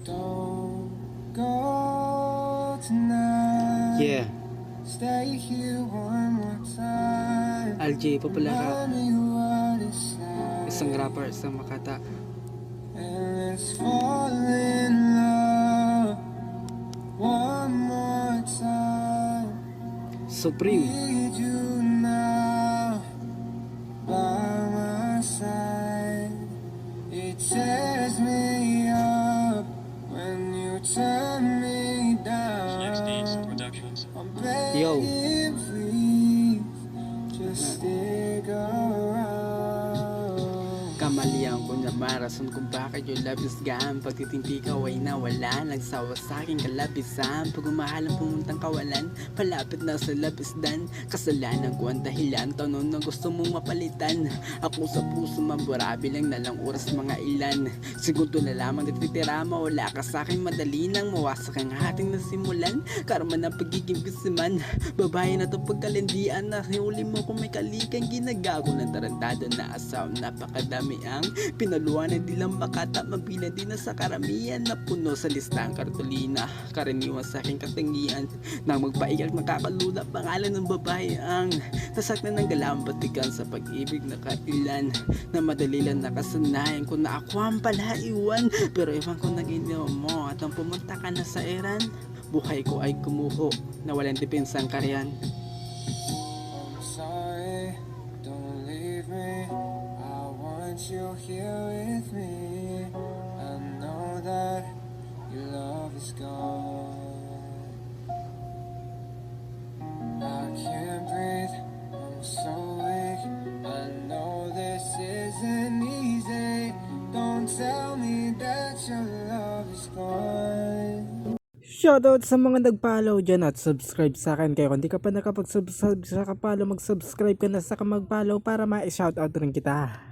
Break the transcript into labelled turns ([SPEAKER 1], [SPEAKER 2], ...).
[SPEAKER 1] Don't go tonight.
[SPEAKER 2] Yeah,
[SPEAKER 1] Stay here one more time.
[SPEAKER 2] LJ, popular rap.
[SPEAKER 1] Tell me what it's like.
[SPEAKER 2] Isang rapper, isang Makata.
[SPEAKER 1] And let's fall in love one more time.
[SPEAKER 2] Supreme.
[SPEAKER 1] Need you now by my side. It tears me up when you turn me down. I'm
[SPEAKER 2] Yo.
[SPEAKER 1] begging, please, just stick around.
[SPEAKER 2] Kamalian ko na marason kung bakit yung labis gam. Pagtitimpi ka ay nawala. Nagsawa sa aking kalabisan. Pag umahalang pumuntang kawalan, palapit na sa labisdan. Kasalanan ko ang dahilan, tanong na gusto mong mapalitan. Ako sa puso mabura, bilang na lang oras mga ilan. Segundo na lamang natitira, mawala ka sa akin, madali nang mawasak ang ating nasimulan. Karma ng pagiging bisiman, babae na to pagkalindian. Nahuli mo kung may kalikang ginagago ng tarantado na asaw. Napakadami ang pinaluan, hindi lang makata, mabila din na sa karamihan. Na puno sa listang kartolina, karaniwan sa aking katangian. Nang magpaiyak nakakalula, pangalan ng babae ang nasaktan ng galawang batikan sa pag-ibig na kailan. Na madali lang nakasanayan ko na ako ang palaiwan. Pero ewan ko na ginawa mo at nang pumunta ka na sa Iran, buhay ko ay gumuho na walang depensang karyan.
[SPEAKER 1] I'm sorry, don't leave me. I want you here with me. I know that your love is gone. I can't breathe, I'm so weak. I know this isn't easy. Don't tell me that your love is gone.
[SPEAKER 3] Shoutout sa mga nag-follow dyan at subscribe sa akin. Kaya kung di ka pa nakapag-subscribe sa kapalo, mag-subscribe ka na sa mag-follow para ma-shoutout rin kita.